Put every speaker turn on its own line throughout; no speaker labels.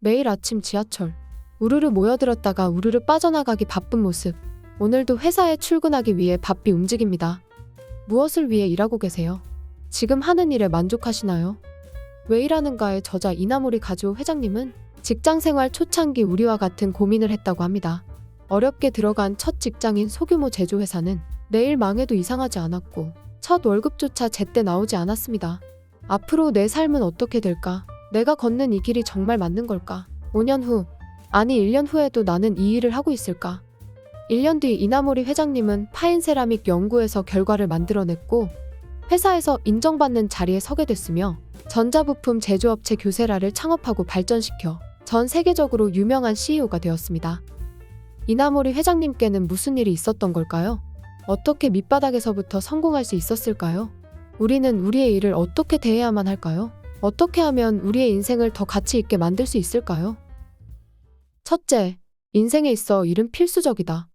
매일 아침 지하철. 우르르 모여들었다가 우르르 빠져나가기 바쁜 모습. 오늘도 회사에 출근하기 위해 바삐 움직입니다. 무엇을 위해 일하고 계세요? 지금 하는 일에 만족하시나요? 왜 일하는가의 저자 이나모리 가즈오 회장님은 직장생활 초창기 우리와 같은 고민을 했다고 합니다. 어렵게 들어간 첫 직장인 소규모 제조회사는 내일 망해도 이상하지 않았고 첫 월급조차 제때 나오지 않았습니다. 앞으로 내 삶은 어떻게 될까? 내가 걷는 이 길이 정말 맞는 걸까? 5년 후, 아니 1년 후에도 나는 이 일을 하고 있을까? 1년 뒤 이나모리 회장님은 파인세라믹 연구에서 결과를 만들어냈고 회사에서 인정받는 자리에 서게 됐으며 전자부품 제조업체 교세라를 창업하고 발전시켜 전 세계적으로 유명한 CEO가 되었습니다. 이나모리 회장님께는 무슨 일이 있었던 걸까요? 어떻게 밑바닥에서부터 성공할 수 있었을까요? 우리는 우리의 일을 어떻게 대해야만 할까요? 어떻게 하면 우리의 인생을 더 가치 있게 만들 수 있을까요? 첫째, 인생에 있어 일은 필수적이다.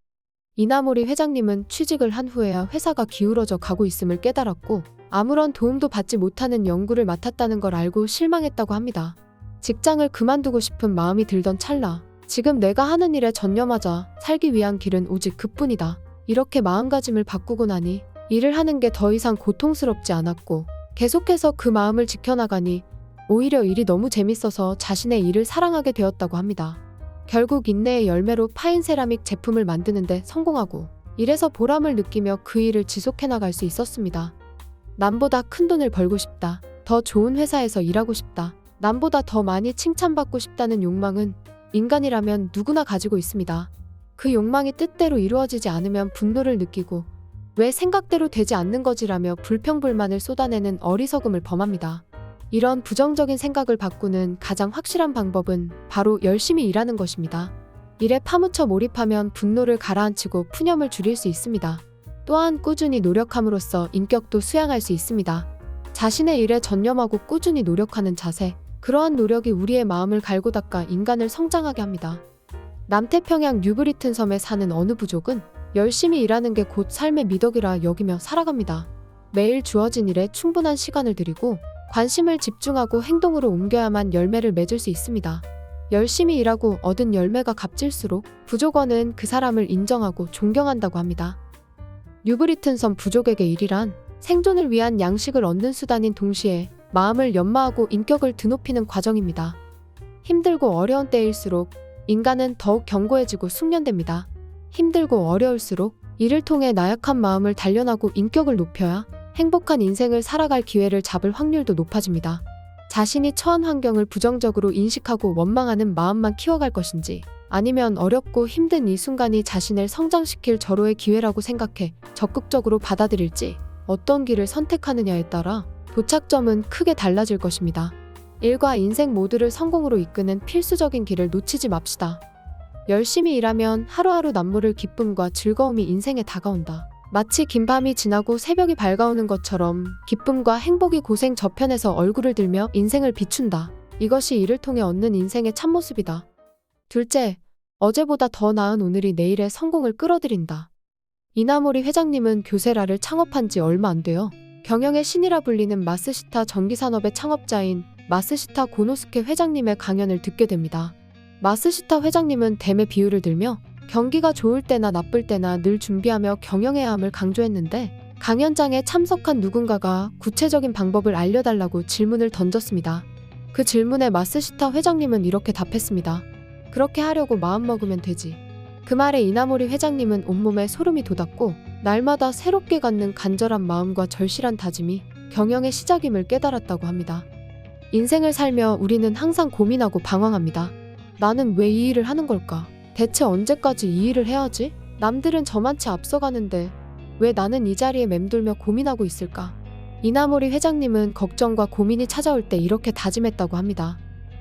이나모리 회장님은 취직을 한 후에야 회사가 기울어져 가고 있음을 깨달았고 아무런 도움도 받지 못하는 연구를 맡았다는 걸 알고 실망했다고 합니다. 직장을 그만두고 싶은 마음이 들던 찰나, 지금 내가 하는 일에 전념하자 살기 위한 길은 오직 그뿐이다. 이렇게 마음가짐을 바꾸고 나니 일을 하는 게 더 이상 고통스럽지 않았고 계속해서 그 마음을 지켜나가니 오히려 일이 너무 재밌어서 자신의 일을 사랑하게 되었다고 합니다. 결국 인내의 열매로 파인세라믹 제품을 만드는데 성공하고 일에서 보람을 느끼며 그 일을 지속해 나갈 수 있었습니다. 남보다 큰 돈을 벌고 싶다. 더 좋은 회사에서 일하고 싶다. 남보다 더 많이 칭찬받고 싶다는 욕망은 인간이라면 누구나 가지고 있습니다. 그 욕망이 뜻대로 이루어지지 않으면 분노를 느끼고 왜 생각대로 되지 않는 거지라며 불평불만을 쏟아내는 어리석음을 범합니다. 이런 부정적인 생각을 바꾸는 가장 확실한 방법은 바로 열심히 일하는 것입니다. 일에 파묻혀 몰입하면 분노를 가라앉히고 푸념을 줄일 수 있습니다. 또한 꾸준히 노력함으로써 인격도 수양할 수 있습니다. 자신의 일에 전념하고 꾸준히 노력하는 자세, 그러한 노력이 우리의 마음을 갈고 닦아 인간을 성장하게 합니다. 남태평양 뉴브리튼 섬에 사는 어느 부족은 열심히 일하는 게 곧 삶의 미덕이라 여기며 살아갑니다. 매일 주어진 일에 충분한 시간을 들이고 관심을 집중하고 행동으로 옮겨야만 열매를 맺을 수 있습니다. 열심히 일하고 얻은 열매가 값질수록 부족원은 그 사람을 인정하고 존경한다고 합니다. 뉴브리튼 섬 부족에게 일이란 생존을 위한 양식을 얻는 수단인 동시에 마음을 연마하고 인격을 드높이는 과정입니다. 힘들고 어려운 때일수록 인간은 더욱 견고해지고 숙련됩니다. 힘들고 어려울수록 이를 통해 나약한 마음을 단련하고 인격을 높여야 행복한 인생을 살아갈 기회를 잡을 확률도 높아집니다. 자신이 처한 환경을 부정적으로 인식하고 원망하는 마음만 키워갈 것인지 아니면 어렵고 힘든 이 순간이 자신을 성장시킬 절호의 기회라고 생각해 적극적으로 받아들일지 어떤 길을 선택하느냐에 따라 도착점은 크게 달라질 것입니다. 일과 인생 모두를 성공으로 이끄는 필수적인 길을 놓치지 맙시다. 열심히 일하면 하루하루 남모를 기쁨과 즐거움이 인생에 다가온다. 마치 긴 밤이 지나고 새벽이 밝아오는 것처럼 기쁨과 행복이 고생 저편에서 얼굴을 들며 인생을 비춘다. 이것이 이를 통해 얻는 인생의 참모습이다. 둘째, 어제보다 더 나은 오늘이 내일의 성공을 끌어들인다. 이나모리 회장님은 교세라를 창업한 지 얼마 안 돼요. 경영의 신이라 불리는 마스시타 전기산업의 창업자인 마스시타 고노스케 회장님의 강연을 듣게 됩니다. 마스시타 회장님은 댐의 비유를 들며 경기가 좋을 때나 나쁠 때나 늘 준비하며 경영해야 함을 강조했는데 강연장에 참석한 누군가가 구체적인 방법을 알려달라고 질문을 던졌습니다. 그 질문에 마스시타 회장님은 이렇게 답했습니다. 그렇게 하려고 마음먹으면 되지. 그 말에 이나모리 회장님은 온몸에 소름이 돋았고 날마다 새롭게 갖는 간절한 마음과 절실한 다짐이 경영의 시작임을 깨달았다고 합니다. 인생을 살며 우리는 항상 고민하고 방황합니다. 나는 왜 이 일을 하는 걸까? 대체 언제까지 이 일을 해야지? 남들은 저만치 앞서가는데 왜 나는 이 자리에 맴돌며 고민하고 있을까? 이나모리 회장님은 걱정과 고민이 찾아올 때 이렇게 다짐했다고 합니다.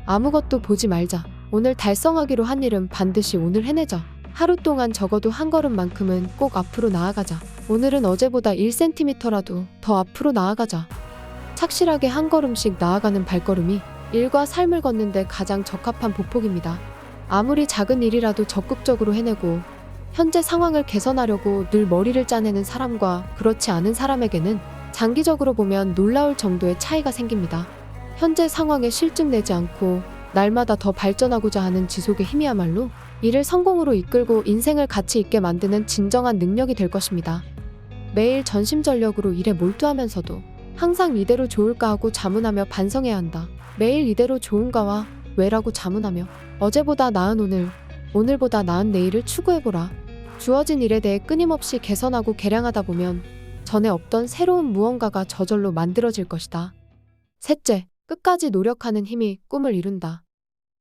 아무것도 보지 말자. 오늘 달성하기로 한 일은 반드시 오늘 해내자. 하루 동안 적어도 한 걸음만큼은 꼭 앞으로 나아가자. 오늘은 어제보다 1cm라도 더 앞으로 나아가자. 착실하게 한 걸음씩 나아가는 발걸음이 일과 삶을 걷는데 가장 적합한 보폭입니다. 아무리 작은 일이라도 적극적으로 해내고 현재 상황을 개선하려고 늘 머리를 짜내는 사람과 그렇지 않은 사람에게는 장기적으로 보면 놀라울 정도의 차이가 생깁니다. 현재 상황에 실증내지 않고 날마다 더 발전하고자 하는 지속의 힘이야말로 이를 성공으로 이끌고 인생을 가치 있게 만드는 진정한 능력이 될 것입니다. 매일 전심전력으로 일에 몰두하면서도 항상 이대로 좋을까 하고 자문하며 반성해야 한다. 매일 이대로 좋은가와 왜라고 자문하며 어제보다 나은 오늘, 오늘보다 나은 내일을 추구해보라. 주어진 일에 대해 끊임없이 개선하고 개량하다 보면 전에 없던 새로운 무언가가 저절로 만들어질 것이다. 셋째, 끝까지 노력하는 힘이 꿈을 이룬다.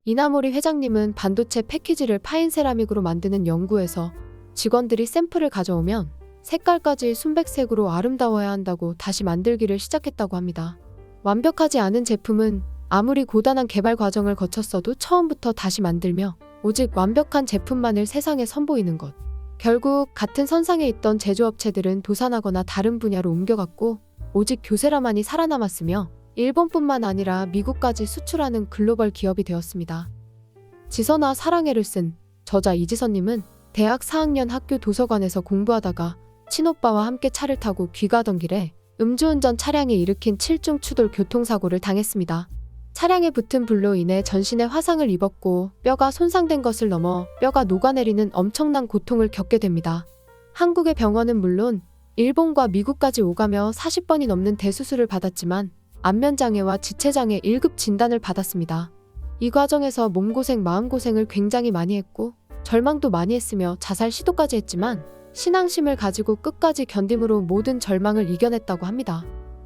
이나모리 회장님은 반도체 패키지를 파인 세라믹으로 만드는 연구에서 직원들이 샘플을 가져오면 색깔까지 순백색으로 아름다워야 한다고 다시 만들기를 시작했다고 합니다. 완벽하지 않은 제품은 아무리 고단한 개발 과정을 거쳤어도 처음부터 다시 만들며 오직 완벽한 제품만을 세상에 선보이는 것. 결국 같은 선상에 있던 제조업체들은 도산하거나 다른 분야로 옮겨갔고 오직 교세라만이 살아남았으며 일본뿐만 아니라 미국까지 수출하는 글로벌 기업이 되었습니다. 지선아 사랑해를 쓴 저자 이지선님은 대학 4학년 학교 도서관에서 공부하다가 친오빠와 함께 차를 타고 귀가하던 길에 음주운전 차량이 일으킨 7중 추돌 교통사고를 당했습니다. 차량에 붙은 불로 인해 전신에 화상을 입었고 뼈가 손상된 것을 넘어 뼈가 녹아내리는 엄청난 고통을 겪게 됩니다. 한국의 병원은 물론 일본과 미국까지 오가며 40번이 넘는 대수술을 받았지만 안면장애와 지체장애 1급 진단을 받았습니다. 이 과정에서 몸고생 마음고생을 굉장히 많이 했고 절망도 많이 했으며 자살 시도까지 했지만 신앙심을 가지고 끝까지 견딤으로 모든 절망을 이겨냈다고 합니다.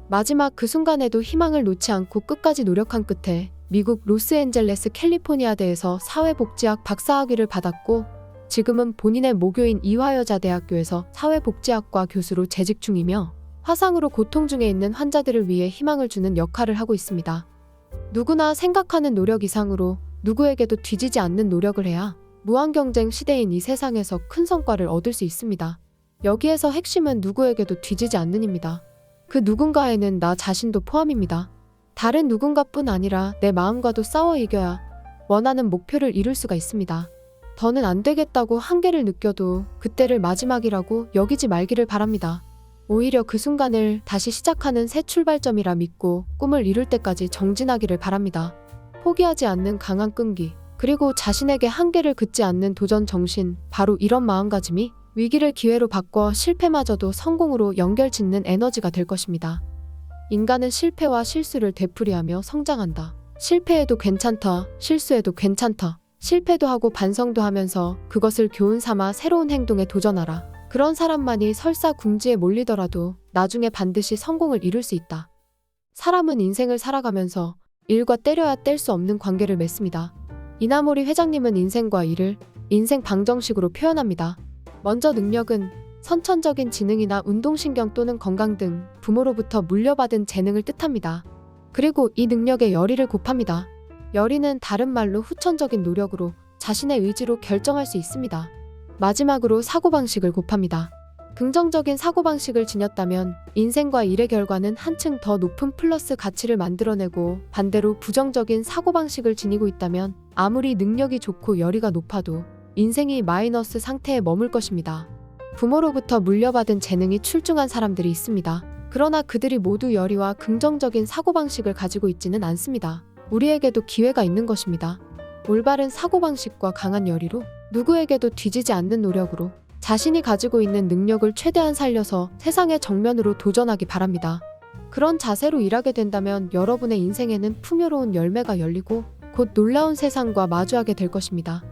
마지막 그 순간에도 희망을 놓지 않고 끝까지 노력한 끝에 미국 로스앤젤레스 캘리포니아대에서 사회복지학 박사학위를 받았고 지금은 본인의 모교인 이화여자대학교에서 사회복지학과 교수로 재직 중이며 화상으로 고통 중에 있는 환자들을 위해 희망을 주는 역할을 하고 있습니다. 누구나 생각하는 노력 이상으로 누구에게도 뒤지지 않는 노력을 해야 무한경쟁 시대인 이 세상에서 큰 성과를 얻을 수 있습니다. 여기에서 핵심은 누구에게도 뒤지지 않는입니다. 그 누군가에는 나 자신도 포함입니다. 다른 누군가뿐 아니라 내 마음과도 싸워 이겨야 원하는 목표를 이룰 수가 있습니다. 더는 안 되겠다고 한계를 느껴도 그때를 마지막이라고 여기지 말기를 바랍니다. 오히려 그 순간을 다시 시작하는 새 출발점이라 믿고 꿈을 이룰 때까지 정진하기를 바랍니다. 포기하지 않는 강한 끈기, 그리고 자신에게 한계를 긋지 않는 도전 정신, 바로 이런 마음가짐이 위기를 기회로 바꿔 실패마저도 성공으로 연결짓는 에너지가 될 것입니다. 인간은 실패와 실수를 되풀이하며 성장한다. 실패해도 괜찮다, 실수해도 괜찮다. 실패도 하고 반성도 하면서 그것을 교훈 삼아 새로운 행동에 도전하라. 그런 사람만이 설사 궁지에 몰리더라도 나중에 반드시 성공을 이룰 수 있다. 사람은 인생을 살아가면서 일과 때려야 뗄 수 없는 관계를 맺습니다. 이나모리 회장님은 인생과 일을 인생 방정식으로 표현합니다. 먼저 능력은 선천적인 지능이나 운동신경 또는 건강 등 부모로부터 물려받은 재능을 뜻합니다. 그리고 이 능력에 열의를 곱합니다. 열의는 다른 말로 후천적인 노력으로 자신의 의지로 결정할 수 있습니다. 마지막으로 사고방식을 곱합니다. 긍정적인 사고방식을 지녔다면 인생과 일의 결과는 한층 더 높은 플러스 가치를 만들어내고 반대로 부정적인 사고방식을 지니고 있다면 아무리 능력이 좋고 열의가 높아도 인생이 마이너스 상태에 머물 것입니다. 부모로부터 물려받은 재능이 출중한 사람들이 있습니다. 그러나 그들이 모두 열의와 긍정적인 사고방식을 가지고 있지는 않습니다. 우리에게도 기회가 있는 것입니다. 올바른 사고방식과 강한 열의로 누구에게도 뒤지지 않는 노력으로 자신이 가지고 있는 능력을 최대한 살려서 세상의 정면으로 도전하기 바랍니다. 그런 자세로 일하게 된다면 여러분의 인생에는 풍요로운 열매가 열리고 곧 놀라운 세상과 마주하게 될 것입니다.